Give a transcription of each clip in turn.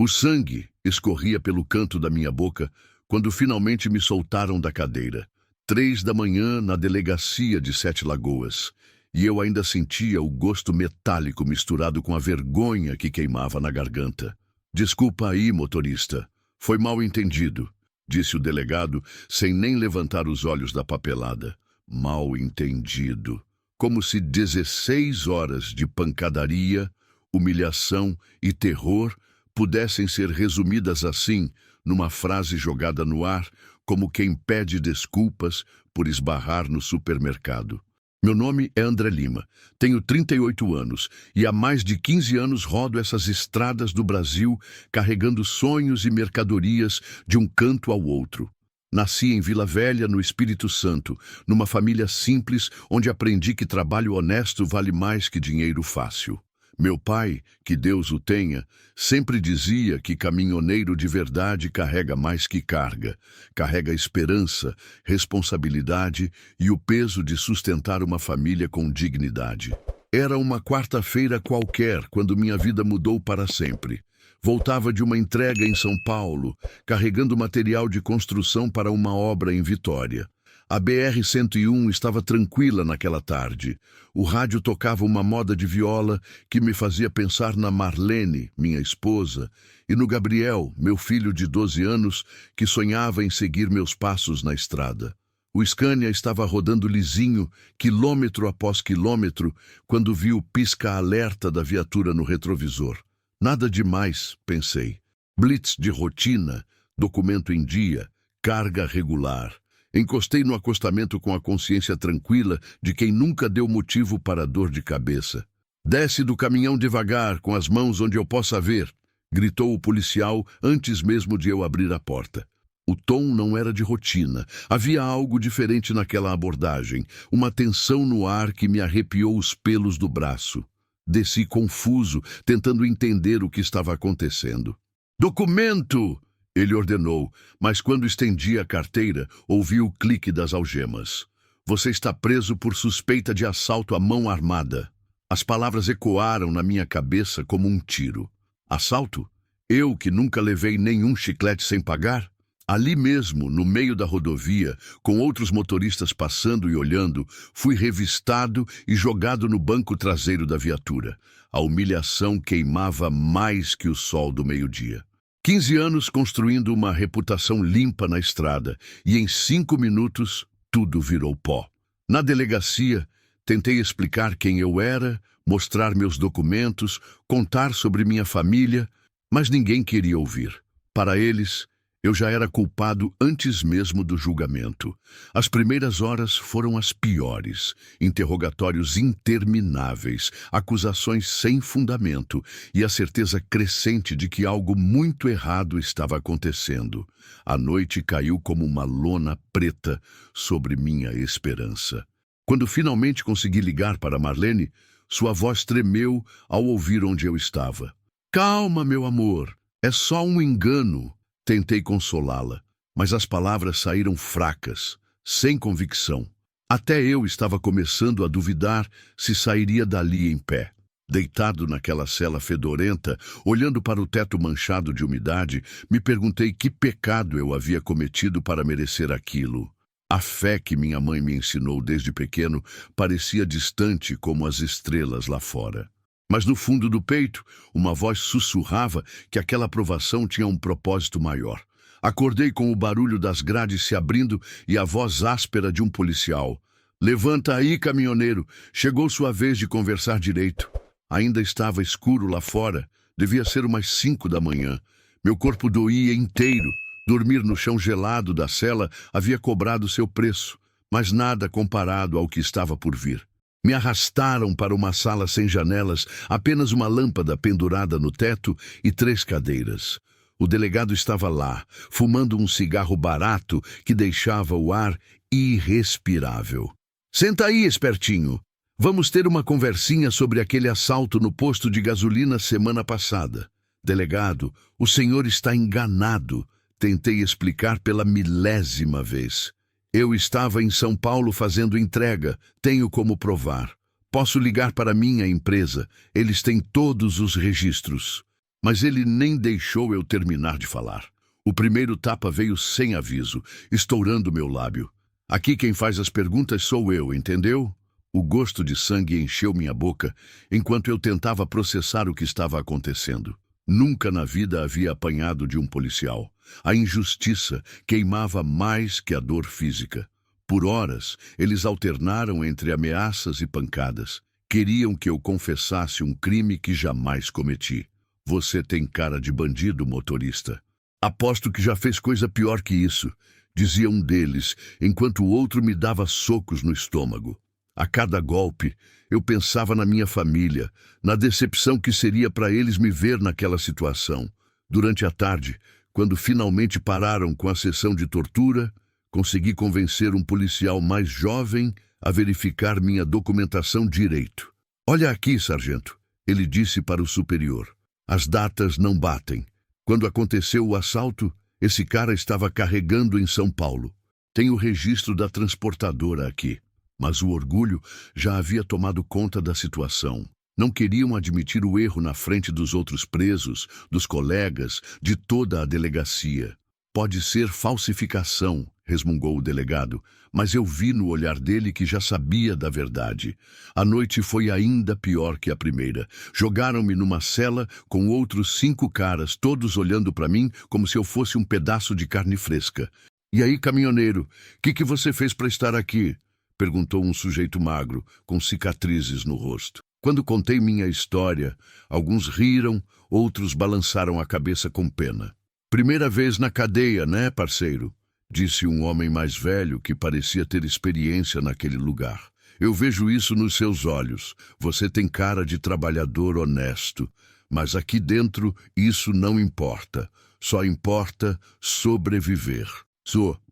O sangue escorria pelo canto da minha boca quando finalmente me soltaram da cadeira. 3 da manhã na delegacia de Sete Lagoas. E eu ainda sentia o gosto metálico misturado com a vergonha que queimava na garganta. Desculpa aí, motorista. Foi mal entendido, disse o delegado, sem nem levantar os olhos da papelada. Mal entendido. Como se 16 horas de pancadaria, humilhação e terror pudessem ser resumidas assim, numa frase jogada no ar, como quem pede desculpas por esbarrar no supermercado. Meu nome é André Lima, tenho 38 anos e há mais de 15 anos rodo essas estradas do Brasil carregando sonhos e mercadorias de um canto ao outro. Nasci em Vila Velha, no Espírito Santo, numa família simples onde aprendi que trabalho honesto vale mais que dinheiro fácil. Meu pai, que Deus o tenha, sempre dizia que caminhoneiro de verdade carrega mais que carga. Carrega esperança, responsabilidade e o peso de sustentar uma família com dignidade. Era uma quarta-feira qualquer quando minha vida mudou para sempre. Voltava de uma entrega em São Paulo, carregando material de construção para uma obra em Vitória. A BR-101 estava tranquila naquela tarde. O rádio tocava uma moda de viola que me fazia pensar na Marlene, minha esposa, e no Gabriel, meu filho de 12 anos, que sonhava em seguir meus passos na estrada. O Scania estava rodando lisinho, quilômetro após quilômetro, quando vi o pisca-alerta da viatura no retrovisor. Nada demais, pensei. Blitz de rotina, documento em dia, carga regular. Encostei no acostamento com a consciência tranquila de quem nunca deu motivo para dor de cabeça. Desce do caminhão devagar, com as mãos onde eu possa ver, gritou o policial antes mesmo de eu abrir a porta. O tom não era de rotina. Havia algo diferente naquela abordagem, uma tensão no ar que me arrepiou os pelos do braço. Desci confuso, tentando entender o que estava acontecendo. Documento! Ele ordenou, mas quando estendi a carteira, ouvi o clique das algemas. Você está preso por suspeita de assalto à mão armada. As palavras ecoaram na minha cabeça como um tiro. Assalto? Eu que nunca levei nenhum chiclete sem pagar? Ali mesmo, no meio da rodovia, com outros motoristas passando e olhando, fui revistado e jogado no banco traseiro da viatura. A humilhação queimava mais que o sol do meio-dia. 15 anos construindo uma reputação limpa na estrada e em 5 minutos tudo virou pó. Na delegacia, tentei explicar quem eu era, mostrar meus documentos, contar sobre minha família, mas ninguém queria ouvir. Para eles, eu já era culpado antes mesmo do julgamento. As primeiras horas foram as piores. Interrogatórios intermináveis, acusações sem fundamento e a certeza crescente de que algo muito errado estava acontecendo. A noite caiu como uma lona preta sobre minha esperança. Quando finalmente consegui ligar para Marlene, sua voz tremeu ao ouvir onde eu estava. Calma, meu amor, é só um engano. Tentei consolá-la, mas as palavras saíram fracas, sem convicção. Até eu estava começando a duvidar se sairia dali em pé. Deitado naquela cela fedorenta, olhando para o teto manchado de umidade, me perguntei que pecado eu havia cometido para merecer aquilo. A fé que minha mãe me ensinou desde pequeno parecia distante como as estrelas lá fora. Mas no fundo do peito, uma voz sussurrava que aquela aprovação tinha um propósito maior. Acordei com o barulho das grades se abrindo e a voz áspera de um policial. Levanta aí, caminhoneiro. Chegou sua vez de conversar direito. Ainda estava escuro lá fora. Devia ser umas 5 da manhã. Meu corpo doía inteiro. Dormir no chão gelado da cela havia cobrado seu preço, mas nada comparado ao que estava por vir. Me arrastaram para uma sala sem janelas, apenas uma lâmpada pendurada no teto e 3 cadeiras. O delegado estava lá, fumando um cigarro barato que deixava o ar irrespirável. Senta aí, espertinho. Vamos ter uma conversinha sobre aquele assalto no posto de gasolina semana passada. Delegado, o senhor está enganado. Tentei explicar pela 1000ª vez. Eu estava em São Paulo fazendo entrega, tenho como provar. Posso ligar para minha empresa, eles têm todos os registros. Mas ele nem deixou eu terminar de falar. O primeiro tapa veio sem aviso, estourando meu lábio. Aqui quem faz as perguntas sou eu, entendeu? O gosto de sangue encheu minha boca enquanto eu tentava processar o que estava acontecendo. Nunca na vida havia apanhado de um policial. A injustiça queimava mais que a dor física. Por horas, eles alternaram entre ameaças e pancadas. Queriam que eu confessasse um crime que jamais cometi. Você tem cara de bandido, motorista. Aposto que já fez coisa pior que isso, dizia um deles, enquanto o outro me dava socos no estômago. A cada golpe, eu pensava na minha família, na decepção que seria para eles me ver naquela situação. Durante a tarde, quando finalmente pararam com a sessão de tortura, consegui convencer um policial mais jovem a verificar minha documentação direito. Olha aqui, sargento, ele disse para o superior. As datas não batem. Quando aconteceu o assalto, esse cara estava carregando em São Paulo. Tem o registro da transportadora aqui. Mas o orgulho já havia tomado conta da situação. Não queriam admitir o erro na frente dos outros presos, dos colegas, de toda a delegacia. Pode ser falsificação, resmungou o delegado, mas eu vi no olhar dele que já sabia da verdade. A noite foi ainda pior que a primeira. Jogaram-me numa cela com outros 5 caras, todos olhando para mim como se eu fosse um pedaço de carne fresca. E aí, caminhoneiro, que você fez para estar aqui? Perguntou um sujeito magro, com cicatrizes no rosto. Quando contei minha história, alguns riram, outros balançaram a cabeça com pena. Primeira vez na cadeia, né, parceiro? Disse um homem mais velho que parecia ter experiência naquele lugar. Eu vejo isso nos seus olhos. Você tem cara de trabalhador honesto. Mas aqui dentro isso não importa. Só importa sobreviver.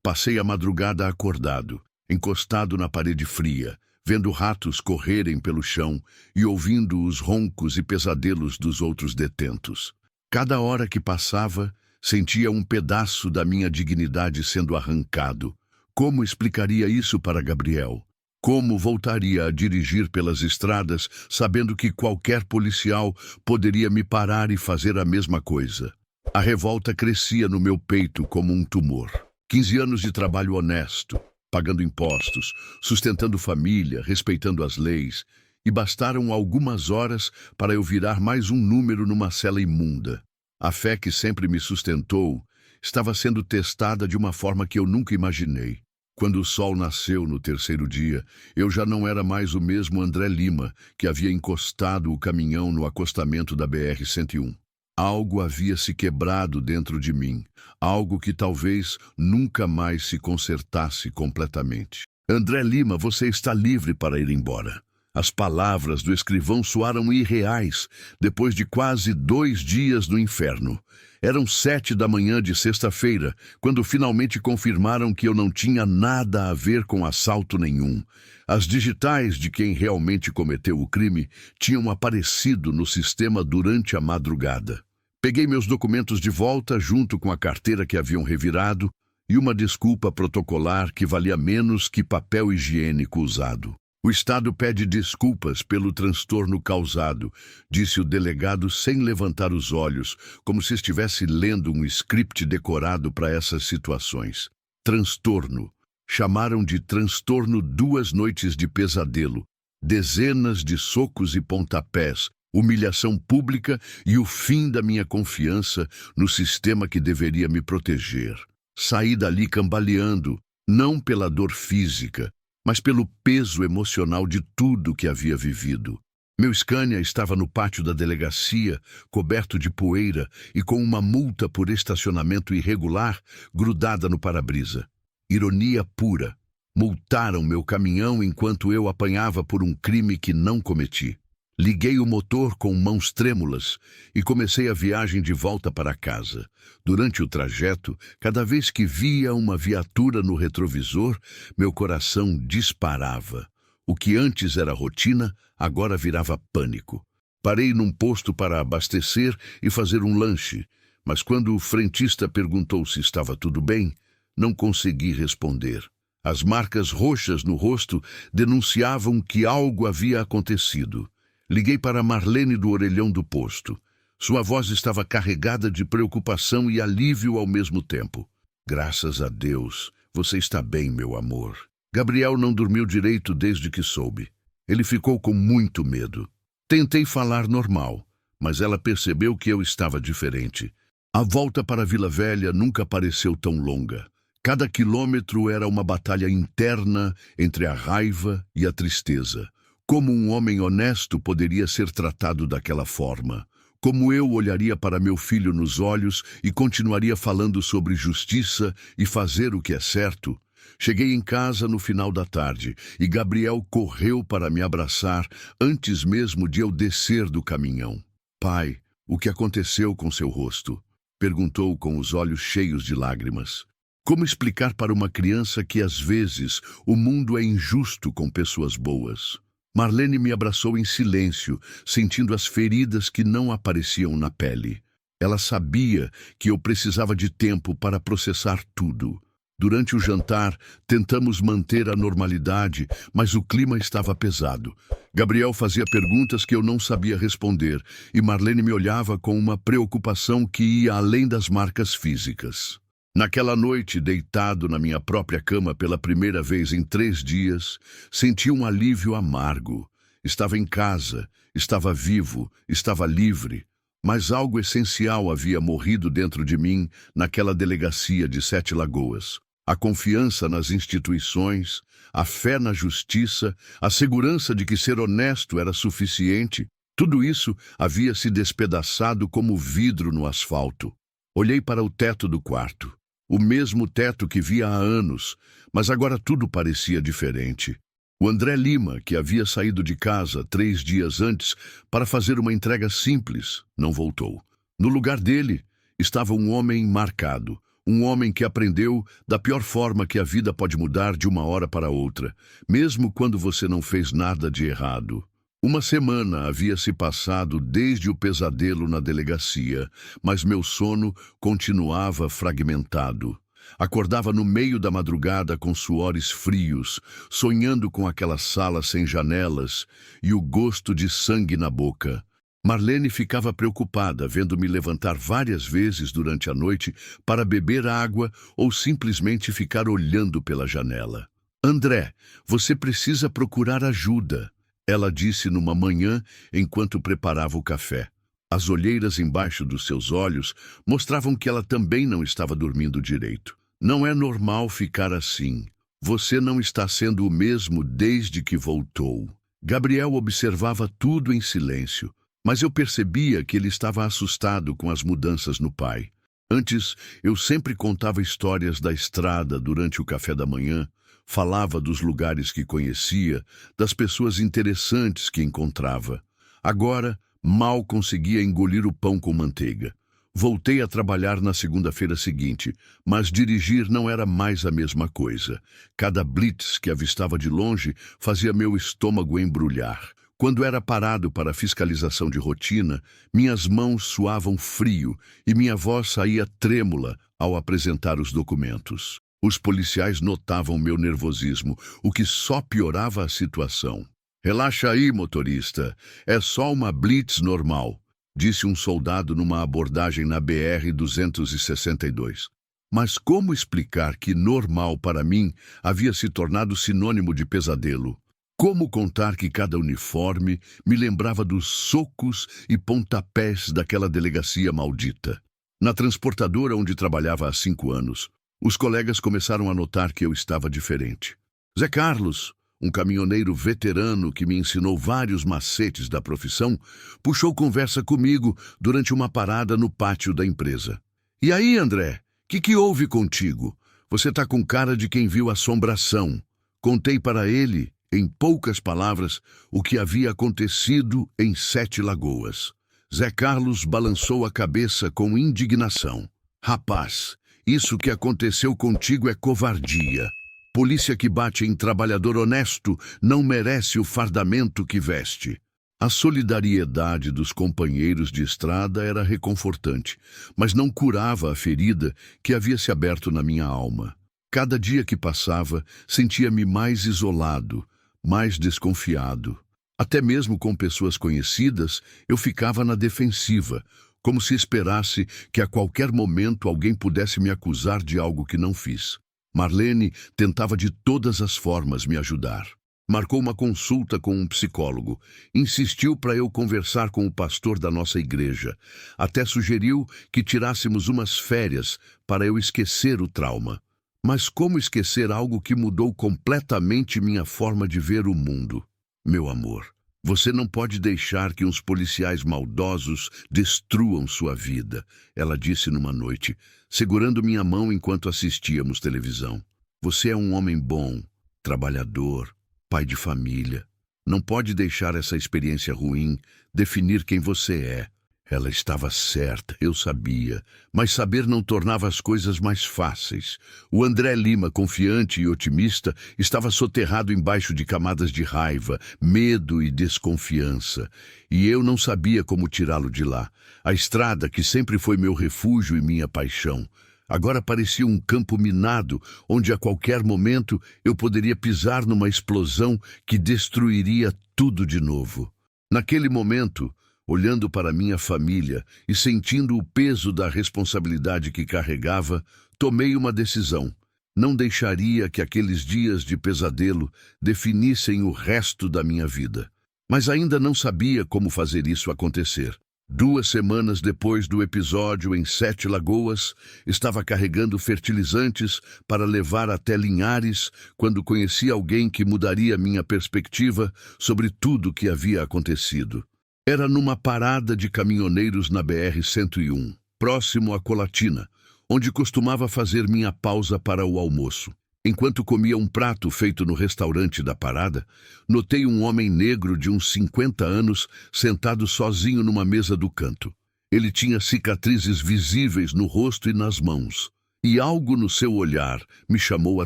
Passei a madrugada acordado, encostado na parede fria, vendo ratos correrem pelo chão e ouvindo os roncos e pesadelos dos outros detentos. Cada hora que passava, sentia um pedaço da minha dignidade sendo arrancado. Como explicaria isso para Gabriel? Como voltaria a dirigir pelas estradas, sabendo que qualquer policial poderia me parar e fazer a mesma coisa? A revolta crescia no meu peito como um tumor. 15 anos de trabalho honesto, pagando impostos, sustentando família, respeitando as leis, e bastaram algumas horas para eu virar mais um número numa cela imunda. A fé que sempre me sustentou estava sendo testada de uma forma que eu nunca imaginei. Quando o sol nasceu no terceiro dia, eu já não era mais o mesmo André Lima que havia encostado o caminhão no acostamento da BR-101. Algo havia se quebrado dentro de mim, algo que talvez nunca mais se consertasse completamente. André Lima, você está livre para ir embora. As palavras do escrivão soaram irreais, depois de quase 2 dias no inferno. Eram 7 da manhã de sexta-feira, quando finalmente confirmaram que eu não tinha nada a ver com assalto nenhum. As digitais de quem realmente cometeu o crime tinham aparecido no sistema durante a madrugada. Peguei meus documentos de volta, junto com a carteira que haviam revirado, e uma desculpa protocolar que valia menos que papel higiênico usado. O Estado pede desculpas pelo transtorno causado, disse o delegado sem levantar os olhos, como se estivesse lendo um script decorado para essas situações. Transtorno. Chamaram de transtorno 2 noites de pesadelo, dezenas de socos e pontapés, humilhação pública e o fim da minha confiança no sistema que deveria me proteger. Saí dali cambaleando, não pela dor física, mas pelo peso emocional de tudo que havia vivido. Meu Scania estava no pátio da delegacia, coberto de poeira e com uma multa por estacionamento irregular grudada no para-brisa. Ironia pura. Multaram meu caminhão enquanto eu apanhava por um crime que não cometi. Liguei o motor com mãos trêmulas e comecei a viagem de volta para casa. Durante o trajeto, cada vez que via uma viatura no retrovisor, meu coração disparava. O que antes era rotina, agora virava pânico. Parei num posto para abastecer e fazer um lanche, mas quando o frentista perguntou se estava tudo bem, não consegui responder. As marcas roxas no rosto denunciavam que algo havia acontecido. Liguei para Marlene do orelhão do posto. Sua voz estava carregada de preocupação e alívio ao mesmo tempo. Graças a Deus, você está bem, meu amor. Gabriel não dormiu direito desde que soube. Ele ficou com muito medo. Tentei falar normal, mas ela percebeu que eu estava diferente. A volta para Vila Velha nunca pareceu tão longa. Cada quilômetro era uma batalha interna entre a raiva e a tristeza. Como um homem honesto poderia ser tratado daquela forma? Como eu olharia para meu filho nos olhos e continuaria falando sobre justiça e fazer o que é certo? Cheguei em casa no final da tarde e Gabriel correu para me abraçar antes mesmo de eu descer do caminhão. Pai, o que aconteceu com seu rosto? Perguntou com os olhos cheios de lágrimas. Como explicar para uma criança que às vezes o mundo é injusto com pessoas boas? Marlene me abraçou em silêncio, sentindo as feridas que não apareciam na pele. Ela sabia que eu precisava de tempo para processar tudo. Durante o jantar, tentamos manter a normalidade, mas o clima estava pesado. Gabriel fazia perguntas que eu não sabia responder, e Marlene me olhava com uma preocupação que ia além das marcas físicas. Naquela noite, deitado na minha própria cama pela primeira vez em 3 dias, senti um alívio amargo. Estava em casa, estava vivo, estava livre, mas algo essencial havia morrido dentro de mim naquela delegacia de 7 Lagoas. A confiança nas instituições, a fé na justiça, a segurança de que ser honesto era suficiente, tudo isso havia se despedaçado como vidro no asfalto. Olhei para o teto do quarto. O mesmo teto que via há anos, mas agora tudo parecia diferente. O André Lima, que havia saído de casa 3 dias antes para fazer uma entrega simples, não voltou. No lugar dele estava um homem marcado, um homem que aprendeu da pior forma que a vida pode mudar de uma hora para outra, mesmo quando você não fez nada de errado. Uma semana havia se passado desde o pesadelo na delegacia, mas meu sono continuava fragmentado. Acordava no meio da madrugada com suores frios, sonhando com aquela sala sem janelas e o gosto de sangue na boca. Marlene ficava preocupada, vendo-me levantar várias vezes durante a noite para beber água ou simplesmente ficar olhando pela janela. André, você precisa procurar ajuda, ela disse numa manhã enquanto preparava o café. As olheiras embaixo dos seus olhos mostravam que ela também não estava dormindo direito. Não é normal ficar assim. Você não está sendo o mesmo desde que voltou. Gabriel observava tudo em silêncio, mas eu percebia que ele estava assustado com as mudanças no pai. Antes, eu sempre contava histórias da estrada durante o café da manhã, falava dos lugares que conhecia, das pessoas interessantes que encontrava. Agora, mal conseguia engolir o pão com manteiga. Voltei a trabalhar na segunda-feira seguinte, mas dirigir não era mais a mesma coisa. Cada blitz que avistava de longe fazia meu estômago embrulhar. Quando era parado para fiscalização de rotina, minhas mãos suavam frio e minha voz saía trêmula ao apresentar os documentos. Os policiais notavam meu nervosismo, o que só piorava a situação. Relaxa aí, motorista. É só uma blitz normal, disse um soldado numa abordagem na BR-262. Mas como explicar que normal para mim havia se tornado sinônimo de pesadelo? Como contar que cada uniforme me lembrava dos socos e pontapés daquela delegacia maldita? Na transportadora onde trabalhava há 5 anos, os colegas começaram a notar que eu estava diferente. Zé Carlos, um caminhoneiro veterano que me ensinou vários macetes da profissão, puxou conversa comigo durante uma parada no pátio da empresa. E aí, André, que houve contigo? Você tá com cara de quem viu assombração. Contei para ele, em poucas palavras, o que havia acontecido em 7 Lagoas. Zé Carlos balançou a cabeça com indignação. Rapaz, isso que aconteceu contigo é covardia. Polícia que bate em trabalhador honesto não merece o fardamento que veste. A solidariedade dos companheiros de estrada era reconfortante, mas não curava a ferida que havia se aberto na minha alma. Cada dia que passava, sentia-me mais isolado, mais desconfiado. Até mesmo com pessoas conhecidas, eu ficava na defensiva, como se esperasse que a qualquer momento alguém pudesse me acusar de algo que não fiz. Marlene tentava de todas as formas me ajudar. Marcou uma consulta com um psicólogo, insistiu para eu conversar com o pastor da nossa igreja, até sugeriu que tirássemos umas férias para eu esquecer o trauma. Mas como esquecer algo que mudou completamente minha forma de ver o mundo? Meu amor, você não pode deixar que uns policiais maldosos destruam sua vida, ela disse numa noite, segurando minha mão enquanto assistíamos televisão. Você é um homem bom, trabalhador, pai de família. Não pode deixar essa experiência ruim definir quem você é. Ela estava certa, eu sabia, mas saber não tornava as coisas mais fáceis. O André Lima, confiante e otimista, estava soterrado embaixo de camadas de raiva, medo e desconfiança. E eu não sabia como tirá-lo de lá. A estrada, que sempre foi meu refúgio e minha paixão, agora parecia um campo minado, onde a qualquer momento eu poderia pisar numa explosão que destruiria tudo de novo. Naquele momento, olhando para minha família e sentindo o peso da responsabilidade que carregava, tomei uma decisão. Não deixaria que aqueles dias de pesadelo definissem o resto da minha vida. Mas ainda não sabia como fazer isso acontecer. 2 semanas depois do episódio em 7 Lagoas, estava carregando fertilizantes para levar até Linhares quando conheci alguém que mudaria minha perspectiva sobre tudo o que havia acontecido. Era numa parada de caminhoneiros na BR-101, próximo a Colatina, onde costumava fazer minha pausa para o almoço. Enquanto comia um prato feito no restaurante da parada, notei um homem negro de uns 50 anos sentado sozinho numa mesa do canto. Ele tinha cicatrizes visíveis no rosto e nas mãos, e algo no seu olhar me chamou a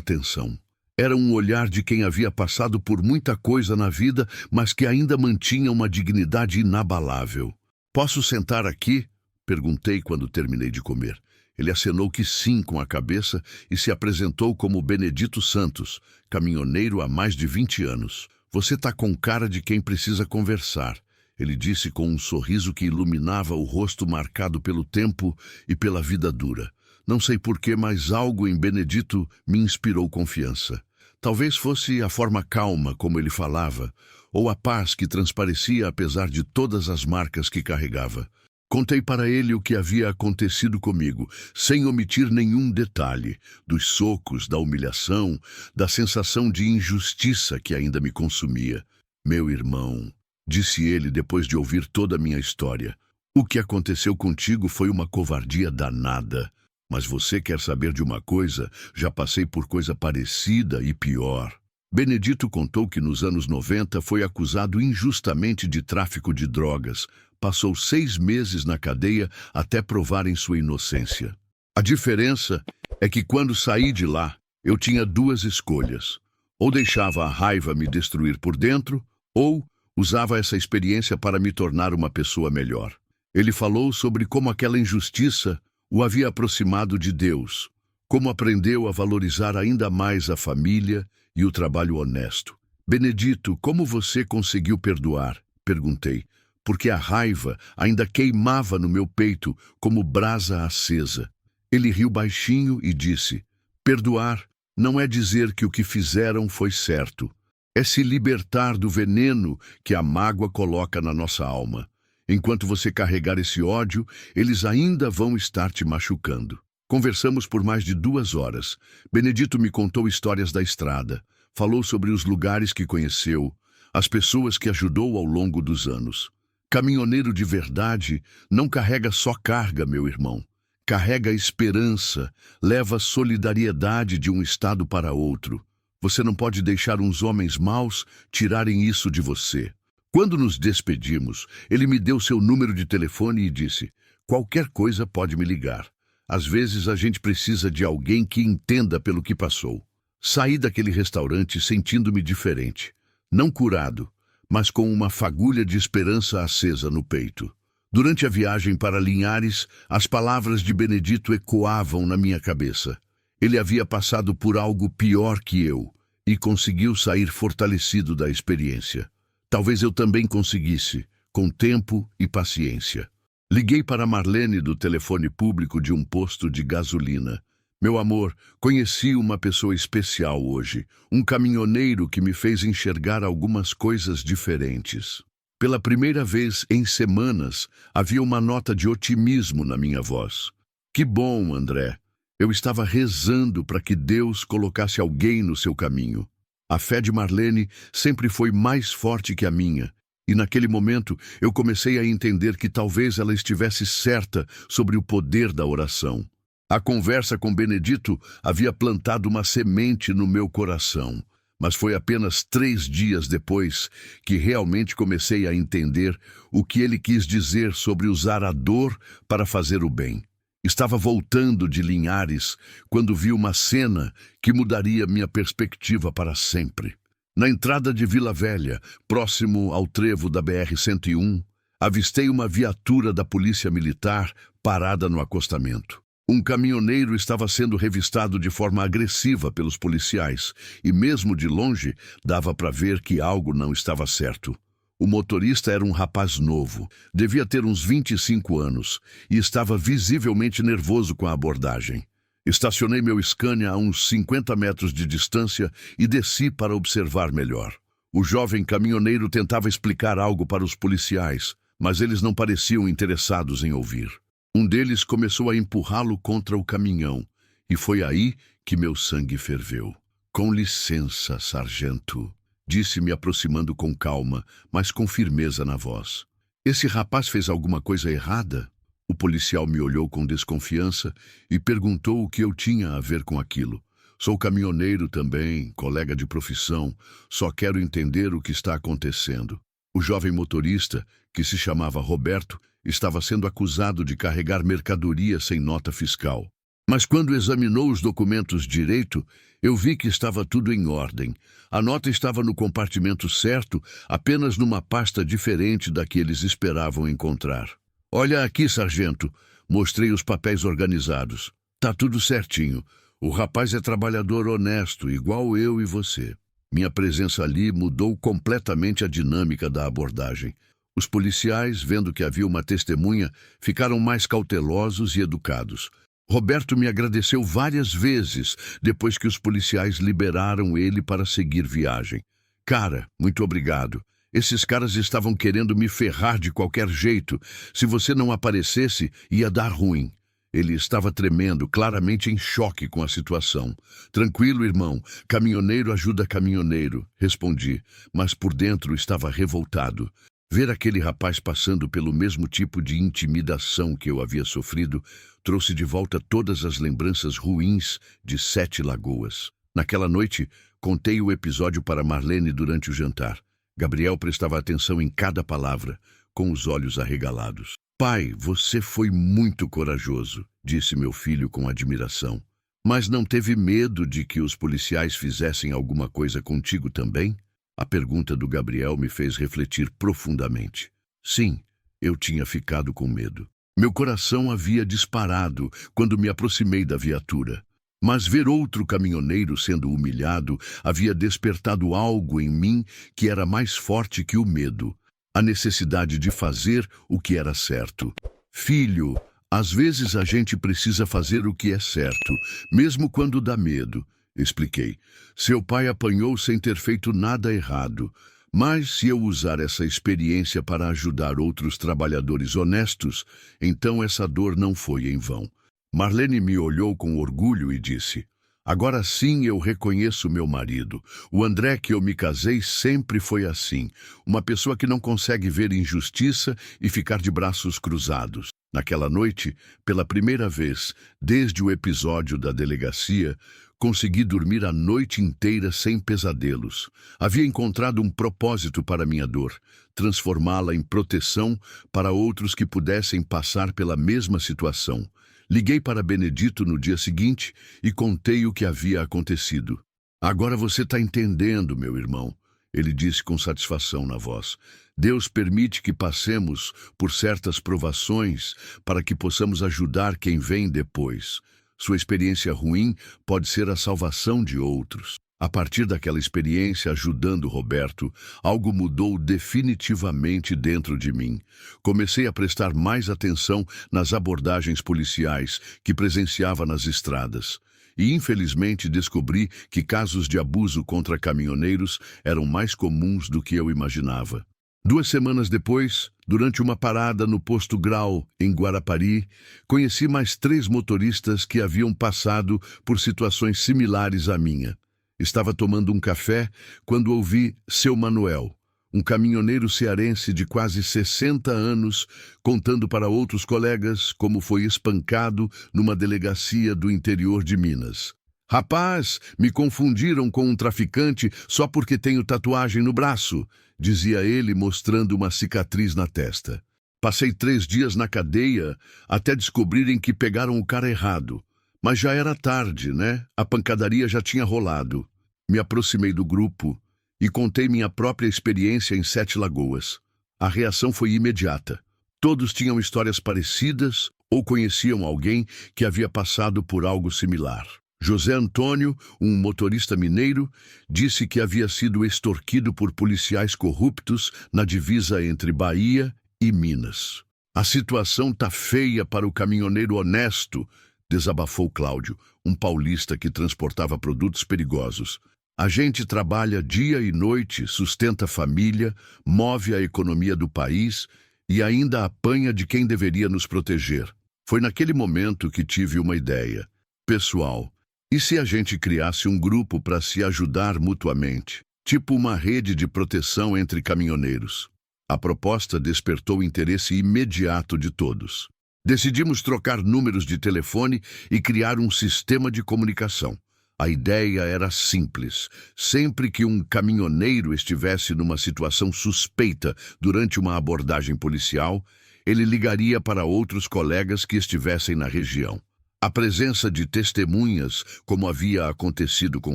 atenção. Era um olhar de quem havia passado por muita coisa na vida, mas que ainda mantinha uma dignidade inabalável. "Posso sentar aqui?" perguntei quando terminei de comer. Ele acenou que sim com a cabeça e se apresentou como Benedito Santos, caminhoneiro há mais de 20 anos. "Você tá com cara de quem precisa conversar", ele disse com um sorriso que iluminava o rosto marcado pelo tempo e pela vida dura. Não sei porquê, mas algo em Benedito me inspirou confiança. Talvez fosse a forma calma como ele falava, ou a paz que transparecia apesar de todas as marcas que carregava. Contei para ele o que havia acontecido comigo, sem omitir nenhum detalhe, dos socos, da humilhação, da sensação de injustiça que ainda me consumia. "Meu irmão", disse ele depois de ouvir toda a minha história, "o que aconteceu contigo foi uma covardia danada. Mas você quer saber de uma coisa? Já passei por coisa parecida e pior." Benedito contou que nos anos 90 foi acusado injustamente de tráfico de drogas. Passou 6 meses na cadeia até provarem sua inocência. A diferença é que quando saí de lá, eu tinha 2 escolhas. Ou deixava a raiva me destruir por dentro, ou usava essa experiência para me tornar uma pessoa melhor. Ele falou sobre como aquela injustiça o havia aproximado de Deus, como aprendeu a valorizar ainda mais a família e o trabalho honesto. "Benedito, como você conseguiu perdoar?" perguntei, porque a raiva ainda queimava no meu peito como brasa acesa. Ele riu baixinho e disse: "Perdoar não é dizer que o que fizeram foi certo. É se libertar do veneno que a mágoa coloca na nossa alma. Enquanto você carregar esse ódio, eles ainda vão estar te machucando." Conversamos por mais de 2 horas. Benedito me contou histórias da estrada, falou sobre os lugares que conheceu, as pessoas que ajudou ao longo dos anos. Caminhoneiro de verdade não carrega só carga, meu irmão. Carrega esperança, leva solidariedade de um estado para outro. Você não pode deixar uns homens maus tirarem isso de você. Quando nos despedimos, ele me deu seu número de telefone e disse: "Qualquer coisa pode me ligar. Às vezes a gente precisa de alguém que entenda pelo que passou." Saí daquele restaurante sentindo-me diferente. Não curado, mas com uma fagulha de esperança acesa no peito. Durante a viagem para Linhares, as palavras de Benedito ecoavam na minha cabeça. Ele havia passado por algo pior que eu e conseguiu sair fortalecido da experiência. Talvez eu também conseguisse, com tempo e paciência. Liguei para Marlene do telefone público de um posto de gasolina. Meu amor, conheci uma pessoa especial hoje, um caminhoneiro que me fez enxergar algumas coisas diferentes. Pela primeira vez em semanas, havia uma nota de otimismo na minha voz. Que bom, André. Eu estava rezando para que Deus colocasse alguém no seu caminho. A fé de Marlene sempre foi mais forte que a minha, e naquele momento eu comecei a entender que talvez ela estivesse certa sobre o poder da oração. A conversa com Benedito havia plantado uma semente no meu coração, mas foi apenas 3 dias depois que realmente comecei a entender o que ele quis dizer sobre usar a dor para fazer o bem. Estava voltando de Linhares quando vi uma cena que mudaria minha perspectiva para sempre. Na entrada de Vila Velha, próximo ao trevo da BR-101, avistei uma viatura da Polícia Militar parada no acostamento. Um caminhoneiro estava sendo revistado de forma agressiva pelos policiais e, mesmo de longe, dava para ver que algo não estava certo. O motorista era um rapaz novo, devia ter uns 25 anos e estava visivelmente nervoso com a abordagem. Estacionei meu Scania a uns 50 metros de distância e desci para observar melhor. O jovem caminhoneiro tentava explicar algo para os policiais, mas eles não pareciam interessados em ouvir. Um deles começou a empurrá-lo contra o caminhão, e foi aí que meu sangue ferveu. Com licença, sargento, disse me aproximando com calma, mas com firmeza na voz. Esse rapaz fez alguma coisa errada? O policial me olhou com desconfiança e perguntou o que eu tinha a ver com aquilo. Sou caminhoneiro também, colega de profissão, só quero entender o que está acontecendo. O jovem motorista, que se chamava Roberto, estava sendo acusado de carregar mercadoria sem nota fiscal. Mas quando examinou os documentos direito, eu vi que estava tudo em ordem. A nota estava no compartimento certo, apenas numa pasta diferente da que eles esperavam encontrar. Olha aqui, sargento. Mostrei os papéis organizados. Tá tudo certinho. O rapaz é trabalhador honesto, igual eu e você. Minha presença ali mudou completamente a dinâmica da abordagem. Os policiais, vendo que havia uma testemunha, ficaram mais cautelosos e educados. Roberto me agradeceu várias vezes depois que os policiais liberaram ele para seguir viagem. Cara, muito obrigado. Esses caras estavam querendo me ferrar de qualquer jeito. Se você não aparecesse, ia dar ruim. Ele estava tremendo, claramente em choque com a situação. Tranquilo, irmão. Caminhoneiro ajuda caminhoneiro, respondi, mas por dentro estava revoltado. Ver aquele rapaz passando pelo mesmo tipo de intimidação que eu havia sofrido trouxe de volta todas as lembranças ruins de 7 Lagoas. Naquela noite, contei o episódio para Marlene durante o jantar. Gabriel prestava atenção em cada palavra, com os olhos arregalados. Pai, você foi muito corajoso, disse meu filho com admiração. Mas não teve medo de que os policiais fizessem alguma coisa contigo também? A pergunta do Gabriel me fez refletir profundamente. Sim, eu tinha ficado com medo. Meu coração havia disparado quando me aproximei da viatura. Mas ver outro caminhoneiro sendo humilhado havia despertado algo em mim que era mais forte que o medo. A necessidade de fazer o que era certo. Filho, às vezes a gente precisa fazer o que é certo, mesmo quando dá medo. Expliquei. Seu pai apanhou sem ter feito nada errado. Mas se eu usar essa experiência para ajudar outros trabalhadores honestos, então essa dor não foi em vão. Marlene me olhou com orgulho e disse: agora sim eu reconheço meu marido. O André que eu me casei sempre foi assim. Uma pessoa que não consegue ver injustiça e ficar de braços cruzados. Naquela noite, pela primeira vez, desde o episódio da delegacia, consegui dormir a noite inteira sem pesadelos. Havia encontrado um propósito para minha dor, transformá-la em proteção para outros que pudessem passar pela mesma situação. Liguei para Benedito no dia seguinte e contei o que havia acontecido. Agora você está entendendo, meu irmão, ele disse com satisfação na voz. Deus permite que passemos por certas provações para que possamos ajudar quem vem depois. Sua experiência ruim pode ser a salvação de outros. A partir daquela experiência ajudando Roberto, algo mudou definitivamente dentro de mim. Comecei a prestar mais atenção nas abordagens policiais que presenciava nas estradas. E infelizmente descobri que casos de abuso contra caminhoneiros eram mais comuns do que eu imaginava. 2 semanas depois, durante uma parada no posto Grau, em Guarapari, conheci mais 3 motoristas que haviam passado por situações similares à minha. Estava tomando um café quando ouvi seu Manuel, um caminhoneiro cearense de quase 60 anos, contando para outros colegas como foi espancado numa delegacia do interior de Minas. "Rapaz, me confundiram com um traficante só porque tenho tatuagem no braço", dizia ele, mostrando uma cicatriz na testa. "Passei 3 dias na cadeia até descobrirem que pegaram o cara errado. Mas já era tarde, né? A pancadaria já tinha rolado." Me aproximei do grupo e contei minha própria experiência em 7 Lagoas. A reação foi imediata. Todos tinham histórias parecidas ou conheciam alguém que havia passado por algo similar. José Antônio, um motorista mineiro, disse que havia sido extorquido por policiais corruptos na divisa entre Bahia e Minas. "A situação tá feia para o caminhoneiro honesto", desabafou Cláudio, um paulista que transportava produtos perigosos. "A gente trabalha dia e noite, sustenta a família, move a economia do país e ainda apanha de quem deveria nos proteger." Foi naquele momento que tive uma ideia. "Pessoal, e se a gente criasse um grupo para se ajudar mutuamente? Tipo uma rede de proteção entre caminhoneiros?" A proposta despertou o interesse imediato de todos. Decidimos trocar números de telefone e criar um sistema de comunicação. A ideia era simples. Sempre que um caminhoneiro estivesse numa situação suspeita durante uma abordagem policial, ele ligaria para outros colegas que estivessem na região. A presença de testemunhas, como havia acontecido com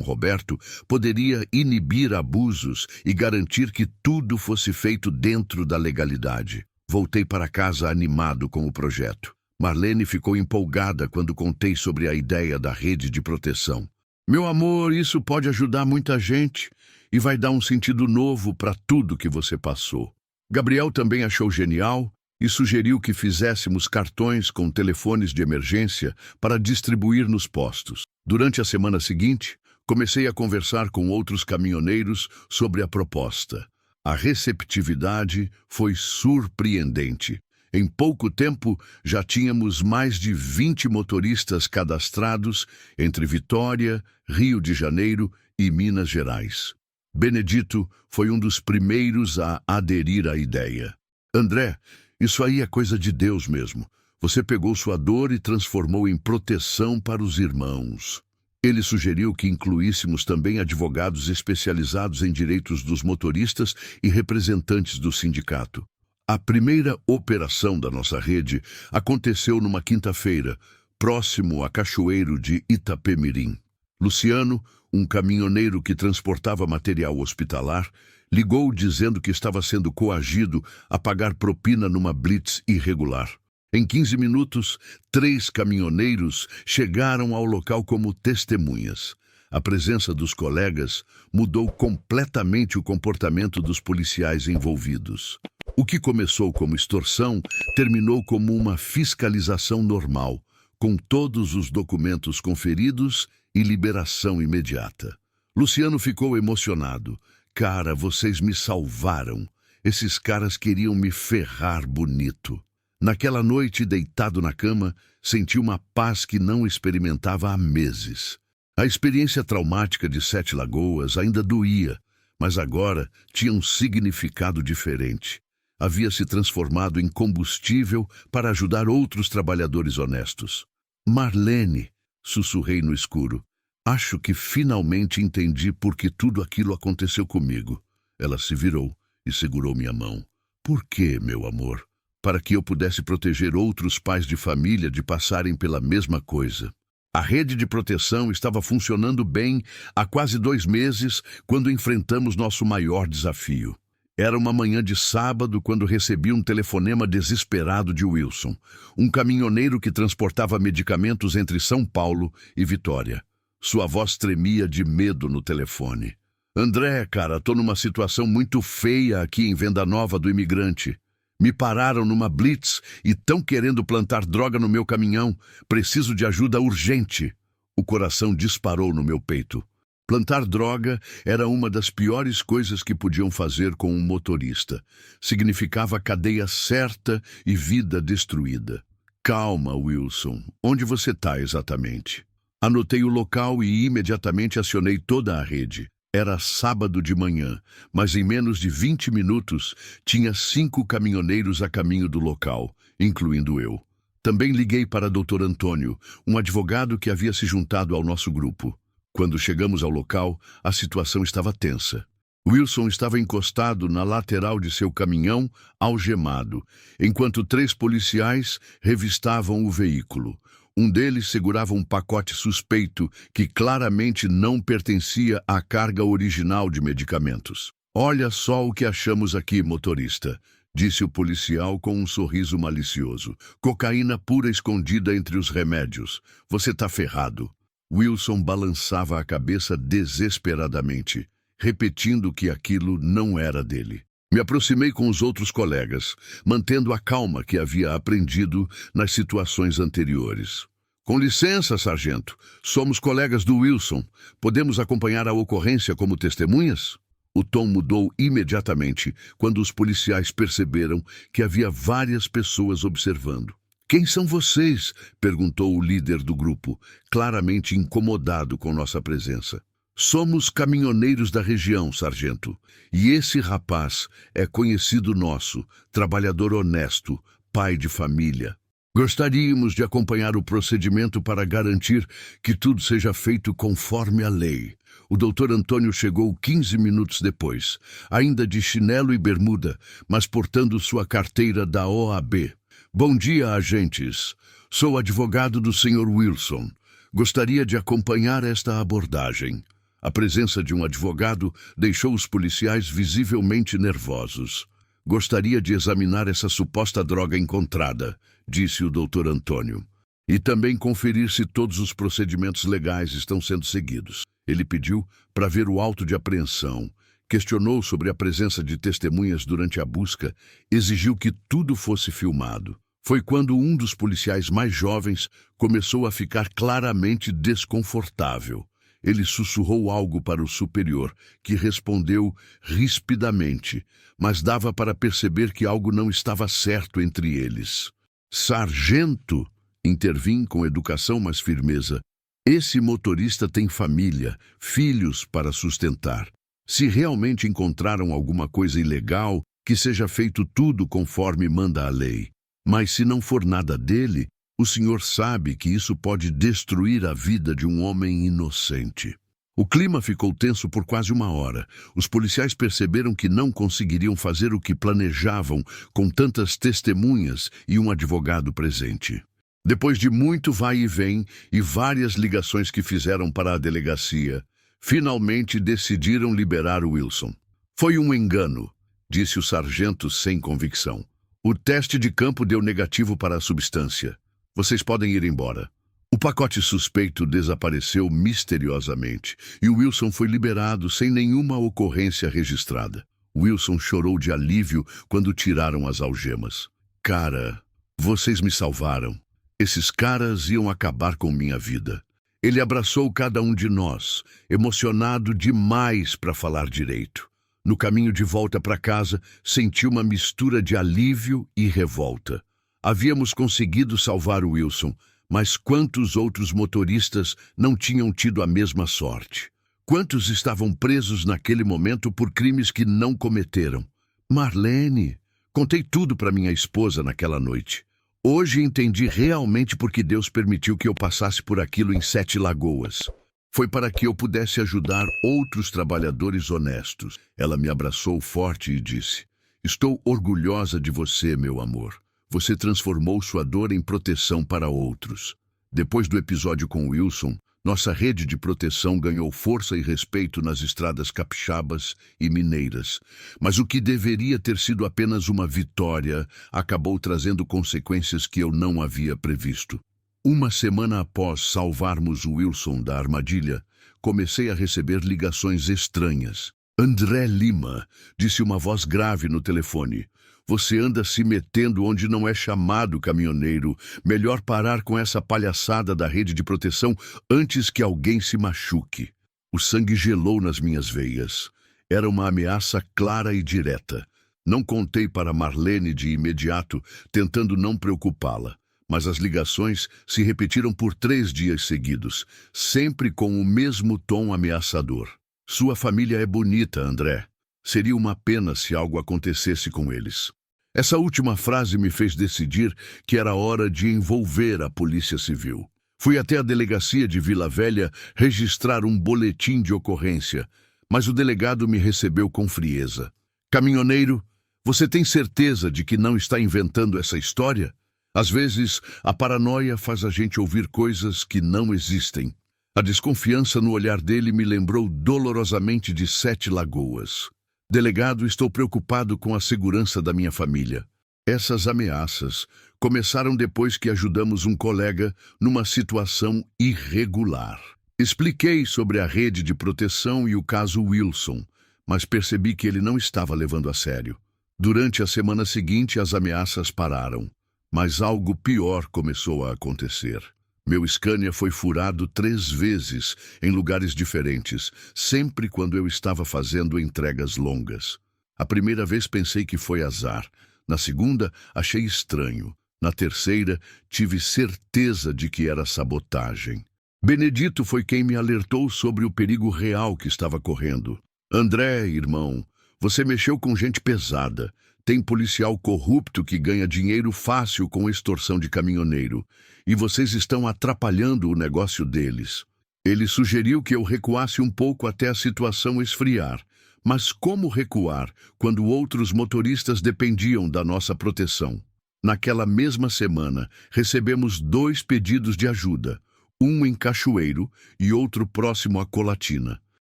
Roberto, poderia inibir abusos e garantir que tudo fosse feito dentro da legalidade. Voltei para casa animado com o projeto. Marlene ficou empolgada quando contei sobre a ideia da rede de proteção. "Meu amor, isso pode ajudar muita gente e vai dar um sentido novo para tudo que você passou." Gabriel também achou genial e sugeriu que fizéssemos cartões com telefones de emergência para distribuir nos postos. Durante a semana seguinte, comecei a conversar com outros caminhoneiros sobre a proposta. A receptividade foi surpreendente. Em pouco tempo, já tínhamos mais de 20 motoristas cadastrados entre Vitória, Rio de Janeiro e Minas Gerais. Benedito foi um dos primeiros a aderir à ideia. "André, isso aí é coisa de Deus mesmo. Você pegou sua dor e transformou em proteção para os irmãos." Ele sugeriu que incluíssemos também advogados especializados em direitos dos motoristas e representantes do sindicato. A primeira operação da nossa rede aconteceu numa quinta-feira, próximo a Cachoeiro de Itapemirim. Luciano, um caminhoneiro que transportava material hospitalar, ligou dizendo que estava sendo coagido a pagar propina numa blitz irregular. Em 15 minutos, 3 caminhoneiros chegaram ao local como testemunhas. A presença dos colegas mudou completamente o comportamento dos policiais envolvidos. O que começou como extorsão terminou como uma fiscalização normal, com todos os documentos conferidos e liberação imediata. Luciano ficou emocionado. "Cara, vocês me salvaram. Esses caras queriam me ferrar bonito." Naquela noite, deitado na cama, senti uma paz que não experimentava há meses. A experiência traumática de 7 Lagoas ainda doía, mas agora tinha um significado diferente. Havia se transformado em combustível para ajudar outros trabalhadores honestos. "Marlene", sussurrei no escuro, "acho que finalmente entendi por que tudo aquilo aconteceu comigo." Ela se virou e segurou minha mão. "Por quê, meu amor?" "Para que eu pudesse proteger outros pais de família de passarem pela mesma coisa." A rede de proteção estava funcionando bem há quase 2 meses quando enfrentamos nosso maior desafio. Era uma manhã de sábado quando recebi um telefonema desesperado de Wilson, um caminhoneiro que transportava medicamentos entre São Paulo e Vitória. Sua voz tremia de medo no telefone. André, cara, tô numa situação muito feia aqui em Venda Nova do Imigrante. Me pararam numa blitz e tão querendo plantar droga no meu caminhão. Preciso de ajuda urgente. O coração disparou no meu peito. Plantar droga era uma das piores coisas que podiam fazer com um motorista. Significava cadeia certa e vida destruída. Calma, Wilson. Onde você está exatamente? Anotei o local e imediatamente acionei toda a rede. Era sábado de manhã, mas em menos de 20 minutos tinha 5 caminhoneiros a caminho do local, incluindo eu. Também liguei para Dr. Antônio, um advogado que havia se juntado ao nosso grupo. Quando chegamos ao local, a situação estava tensa. Wilson estava encostado na lateral de seu caminhão, algemado, enquanto 3 policiais revistavam o veículo. Um deles segurava um pacote suspeito que claramente não pertencia à carga original de medicamentos. Olha só o que achamos aqui, motorista, disse o policial com um sorriso malicioso. Cocaína pura escondida entre os remédios. Você tá ferrado. Wilson balançava a cabeça desesperadamente, repetindo que aquilo não era dele. Me aproximei com os outros colegas, mantendo a calma que havia aprendido nas situações anteriores. Com licença, sargento. Somos colegas do Wilson. Podemos acompanhar a ocorrência como testemunhas? O tom mudou imediatamente quando os policiais perceberam que havia várias pessoas observando. Quem são vocês? Perguntou o líder do grupo, claramente incomodado com nossa presença. Somos caminhoneiros da região, sargento. E esse rapaz é conhecido nosso, trabalhador honesto, pai de família. Gostaríamos de acompanhar o procedimento para garantir que tudo seja feito conforme a lei. O Dr. Antônio chegou 15 minutos depois, ainda de chinelo e bermuda, mas portando sua carteira da OAB. Bom dia, agentes. Sou advogado do Sr. Wilson. Gostaria de acompanhar esta abordagem. A presença de um advogado deixou os policiais visivelmente nervosos. Gostaria de examinar essa suposta droga encontrada, disse o Dr. Antônio. E também conferir se todos os procedimentos legais estão sendo seguidos. Ele pediu para ver o auto de apreensão, questionou sobre a presença de testemunhas durante a busca, exigiu que tudo fosse filmado. Foi quando um dos policiais mais jovens começou a ficar claramente desconfortável. Ele sussurrou algo para o superior, que respondeu rispidamente, mas dava para perceber que algo não estava certo entre eles. Sargento, intervim com educação mas firmeza, esse motorista tem família, filhos para sustentar. Se realmente encontraram alguma coisa ilegal, que seja feito tudo conforme manda a lei. Mas se não for nada dele, o senhor sabe que isso pode destruir a vida de um homem inocente. O clima ficou tenso por quase 1 hora. Os policiais perceberam que não conseguiriam fazer o que planejavam com tantas testemunhas e um advogado presente. Depois de muito vai e vem e várias ligações que fizeram para a delegacia, finalmente decidiram liberar o Wilson. Foi um engano, disse o sargento sem convicção. O teste de campo deu negativo para a substância. Vocês podem ir embora. O pacote suspeito desapareceu misteriosamente e o Wilson foi liberado sem nenhuma ocorrência registrada. Wilson chorou de alívio quando tiraram as algemas. Cara, vocês me salvaram. Esses caras iam acabar com minha vida. Ele abraçou cada um de nós, emocionado demais para falar direito. No caminho de volta para casa, senti uma mistura de alívio e revolta. Havíamos conseguido salvar o Wilson, mas quantos outros motoristas não tinham tido a mesma sorte? Quantos estavam presos naquele momento por crimes que não cometeram? Marlene, contei tudo para minha esposa naquela noite. Hoje entendi realmente por que Deus permitiu que eu passasse por aquilo em 7 Lagoas. Foi para que eu pudesse ajudar outros trabalhadores honestos. Ela me abraçou forte e disse: "Estou orgulhosa de você, meu amor. Você transformou sua dor em proteção para outros." Depois do episódio com Wilson, nossa rede de proteção ganhou força e respeito nas estradas capixabas e mineiras. Mas o que deveria ter sido apenas uma vitória acabou trazendo consequências que eu não havia previsto. Uma semana após salvarmos o Wilson da armadilha, comecei a receber ligações estranhas. André Lima, disse uma voz grave no telefone. Você anda se metendo onde não é chamado, caminhoneiro. Melhor parar com essa palhaçada da rede de proteção antes que alguém se machuque. O sangue gelou nas minhas veias. Era uma ameaça clara e direta. Não contei para Marlene de imediato, tentando não preocupá-la. Mas as ligações se repetiram por 3 dias seguidos, sempre com o mesmo tom ameaçador. Sua família é bonita, André. Seria uma pena se algo acontecesse com eles. Essa última frase me fez decidir que era hora de envolver a Polícia Civil. Fui até a delegacia de Vila Velha registrar um boletim de ocorrência, mas o delegado me recebeu com frieza. Caminhoneiro, você tem certeza de que não está inventando essa história? Às vezes, a paranoia faz a gente ouvir coisas que não existem. A desconfiança no olhar dele me lembrou dolorosamente de 7 Lagoas. Delegado, estou preocupado com a segurança da minha família. Essas ameaças começaram depois que ajudamos um colega numa situação irregular. Expliquei sobre a rede de proteção e o caso Wilson, mas percebi que ele não estava levando a sério. Durante a semana seguinte, as ameaças pararam, mas algo pior começou a acontecer. Meu Scania foi furado 3 vezes em lugares diferentes, sempre quando eu estava fazendo entregas longas. A primeira vez pensei que foi azar. Na segunda, achei estranho. Na terceira, tive certeza de que era sabotagem. Benedito foi quem me alertou sobre o perigo real que estava correndo. André, irmão, você mexeu com gente pesada. Tem policial corrupto que ganha dinheiro fácil com extorsão de caminhoneiro. E vocês estão atrapalhando o negócio deles. Ele sugeriu que eu recuasse um pouco até a situação esfriar. Mas como recuar quando outros motoristas dependiam da nossa proteção? Naquela mesma semana, recebemos 2 pedidos de ajuda, um em Cachoeiro e outro próximo a Colatina.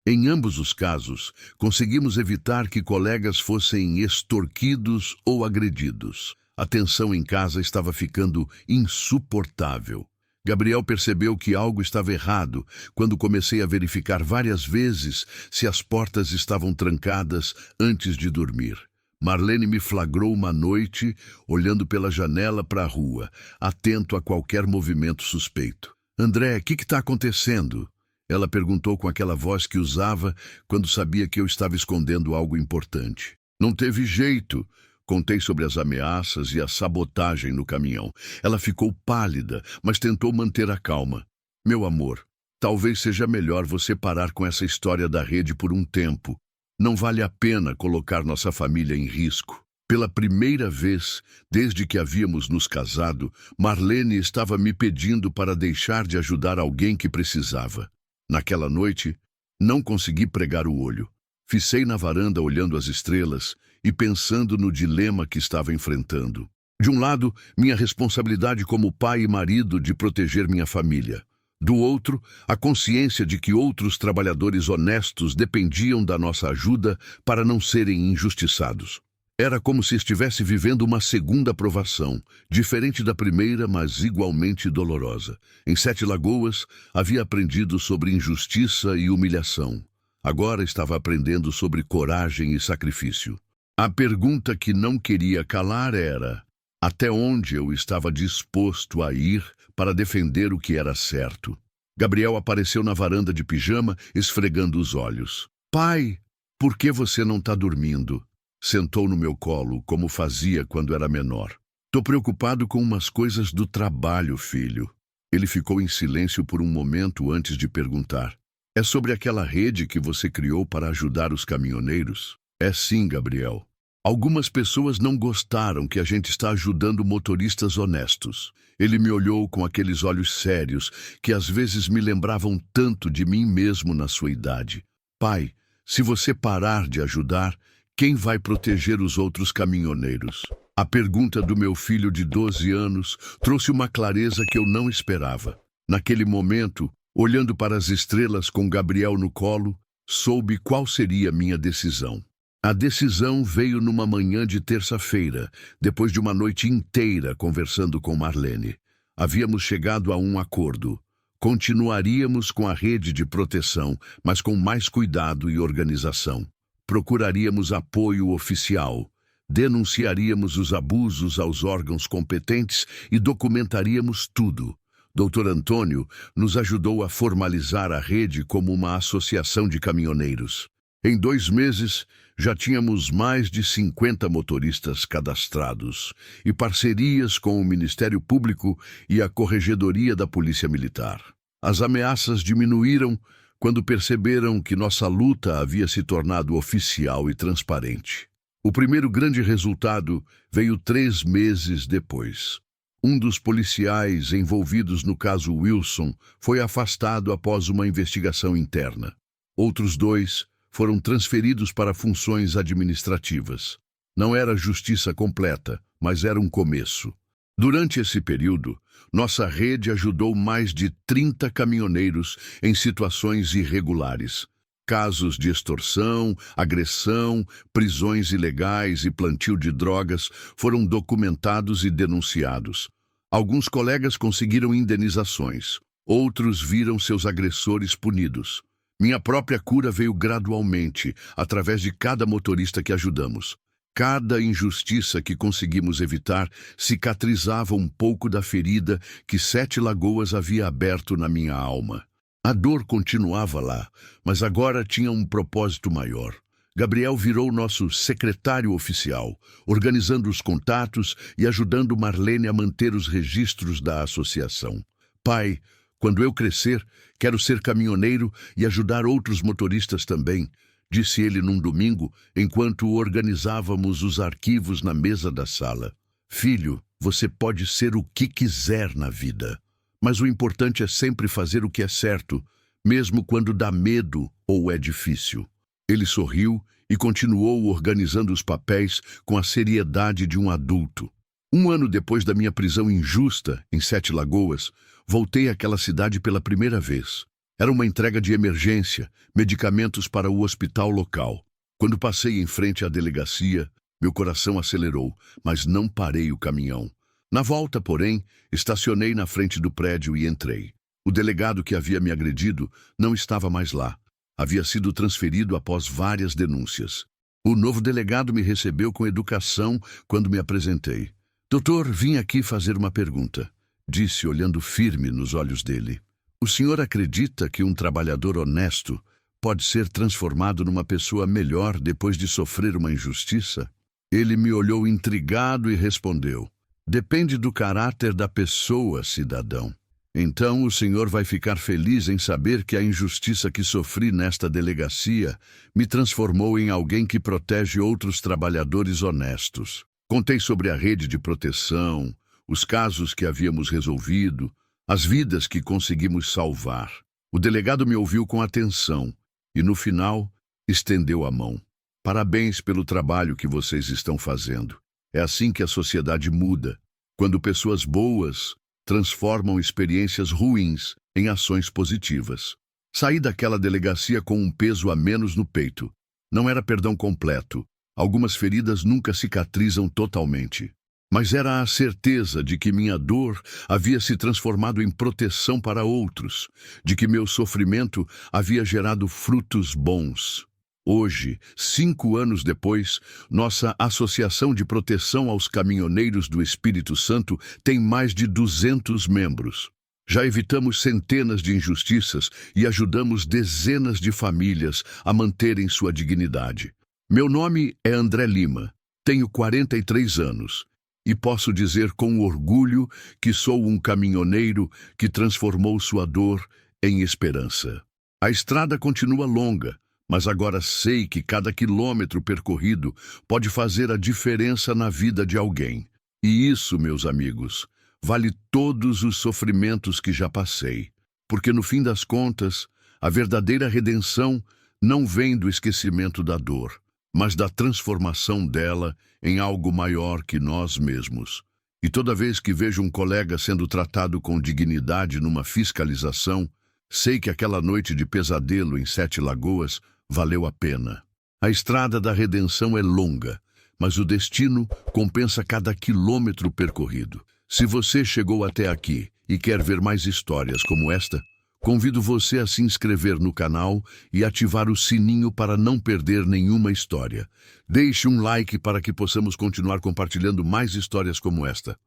Em ambos os casos, conseguimos evitar que colegas fossem extorquidos ou agredidos. A tensão em casa estava ficando insuportável. Gabriel percebeu que algo estava errado quando comecei a verificar várias vezes se as portas estavam trancadas antes de dormir. Marlene me flagrou uma noite, olhando pela janela para a rua, atento a qualquer movimento suspeito. André, o que está acontecendo? Ela perguntou com aquela voz que usava quando sabia que eu estava escondendo algo importante. Não teve jeito. Contei sobre as ameaças e a sabotagem no caminhão. Ela ficou pálida, mas tentou manter a calma. Meu amor, talvez seja melhor você parar com essa história da rede por um tempo. Não vale a pena colocar nossa família em risco. Pela primeira vez, desde que havíamos nos casado, Marlene estava me pedindo para deixar de ajudar alguém que precisava. Naquela noite, não consegui pregar o olho. Ficei na varanda olhando as estrelas e pensando no dilema que estava enfrentando. De um lado, minha responsabilidade como pai e marido de proteger minha família. Do outro, a consciência de que outros trabalhadores honestos dependiam da nossa ajuda para não serem injustiçados. Era como se estivesse vivendo uma segunda provação, diferente da primeira, mas igualmente dolorosa. Em 7 Lagoas, havia aprendido sobre injustiça e humilhação. Agora estava aprendendo sobre coragem e sacrifício. A pergunta que não queria calar era: até onde eu estava disposto a ir para defender o que era certo? Gabriel apareceu na varanda de pijama, esfregando os olhos. Pai, por que você não está dormindo? Sentou no meu colo, como fazia quando era menor. Tô preocupado com umas coisas do trabalho, filho. Ele ficou em silêncio por um momento antes de perguntar. É sobre aquela rede que você criou para ajudar os caminhoneiros? É sim, Gabriel. Algumas pessoas não gostaram que a gente está ajudando motoristas honestos. Ele me olhou com aqueles olhos sérios que às vezes me lembravam tanto de mim mesmo na sua idade. Pai, se você parar de ajudar, quem vai proteger os outros caminhoneiros? A pergunta do meu filho de 12 anos trouxe uma clareza que eu não esperava. Naquele momento, olhando para as estrelas com Gabriel no colo, soube qual seria minha decisão. A decisão veio numa manhã de terça-feira, depois de uma noite inteira conversando com Marlene. Havíamos chegado a um acordo. Continuaríamos com a rede de proteção, mas com mais cuidado e organização. Procuraríamos apoio oficial, denunciaríamos os abusos aos órgãos competentes e documentaríamos tudo. Dr. Antônio nos ajudou a formalizar a rede como uma associação de caminhoneiros. Em 2 meses, já tínhamos mais de 50 motoristas cadastrados e parcerias com o Ministério Público e a Corregedoria da Polícia Militar. As ameaças diminuíram quando perceberam que nossa luta havia se tornado oficial e transparente. O primeiro grande resultado veio 3 meses depois. Um dos policiais envolvidos no caso Wilson foi afastado após uma investigação interna. Outros 2 foram transferidos para funções administrativas. Não era justiça completa, mas era um começo. Durante esse período, nossa rede ajudou mais de 30 caminhoneiros em situações irregulares. Casos de extorsão, agressão, prisões ilegais e plantio de drogas foram documentados e denunciados. Alguns colegas conseguiram indenizações, outros viram seus agressores punidos. Minha própria cura veio gradualmente, através de cada motorista que ajudamos. Cada injustiça que conseguimos evitar cicatrizava um pouco da ferida que 7 Lagoas havia aberto na minha alma. A dor continuava lá, mas agora tinha um propósito maior. Gabriel virou nosso secretário oficial, organizando os contatos e ajudando Marlene a manter os registros da associação. Pai, quando eu crescer, quero ser caminhoneiro e ajudar outros motoristas também, disse ele num domingo, enquanto organizávamos os arquivos na mesa da sala. Filho, você pode ser o que quiser na vida, mas o importante é sempre fazer o que é certo, mesmo quando dá medo ou é difícil. Ele sorriu e continuou organizando os papéis com a seriedade de um adulto. 1 ano depois da minha prisão injusta, em 7 Lagoas, voltei àquela cidade pela primeira vez. Era uma entrega de emergência, medicamentos para o hospital local. Quando passei em frente à delegacia, meu coração acelerou, mas não parei o caminhão. Na volta, porém, estacionei na frente do prédio e entrei. O delegado que havia me agredido não estava mais lá. Havia sido transferido após várias denúncias. O novo delegado me recebeu com educação quando me apresentei. Doutor, vim aqui fazer uma pergunta, disse olhando firme nos olhos dele. O senhor acredita que um trabalhador honesto pode ser transformado numa pessoa melhor depois de sofrer uma injustiça? Ele me olhou intrigado e respondeu: depende do caráter da pessoa, cidadão. Então o senhor vai ficar feliz em saber que a injustiça que sofri nesta delegacia me transformou em alguém que protege outros trabalhadores honestos. Contei sobre a rede de proteção, os casos que havíamos resolvido, as vidas que conseguimos salvar. O delegado me ouviu com atenção e, no final, estendeu a mão. Parabéns pelo trabalho que vocês estão fazendo. É assim que a sociedade muda, quando pessoas boas transformam experiências ruins em ações positivas. Saí daquela delegacia com um peso a menos no peito. Não era perdão completo. Algumas feridas nunca cicatrizam totalmente. Mas era a certeza de que minha dor havia se transformado em proteção para outros, de que meu sofrimento havia gerado frutos bons. Hoje, 5 anos depois, nossa Associação de Proteção aos Caminhoneiros do Espírito Santo tem mais de 200 membros. Já evitamos centenas de injustiças e ajudamos dezenas de famílias a manterem sua dignidade. Meu nome é André Lima, tenho 43 anos e posso dizer com orgulho que sou um caminhoneiro que transformou sua dor em esperança. A estrada continua longa, mas agora sei que cada quilômetro percorrido pode fazer a diferença na vida de alguém. E isso, meus amigos, vale todos os sofrimentos que já passei. Porque no fim das contas, a verdadeira redenção não vem do esquecimento da dor, mas da transformação dela em algo maior que nós mesmos. E toda vez que vejo um colega sendo tratado com dignidade numa fiscalização, sei que aquela noite de pesadelo em 7 Lagoas valeu a pena. A estrada da redenção é longa, mas o destino compensa cada quilômetro percorrido. Se você chegou até aqui e quer ver mais histórias como esta, convido você a se inscrever no canal e ativar o sininho para não perder nenhuma história. Deixe um like para que possamos continuar compartilhando mais histórias como esta.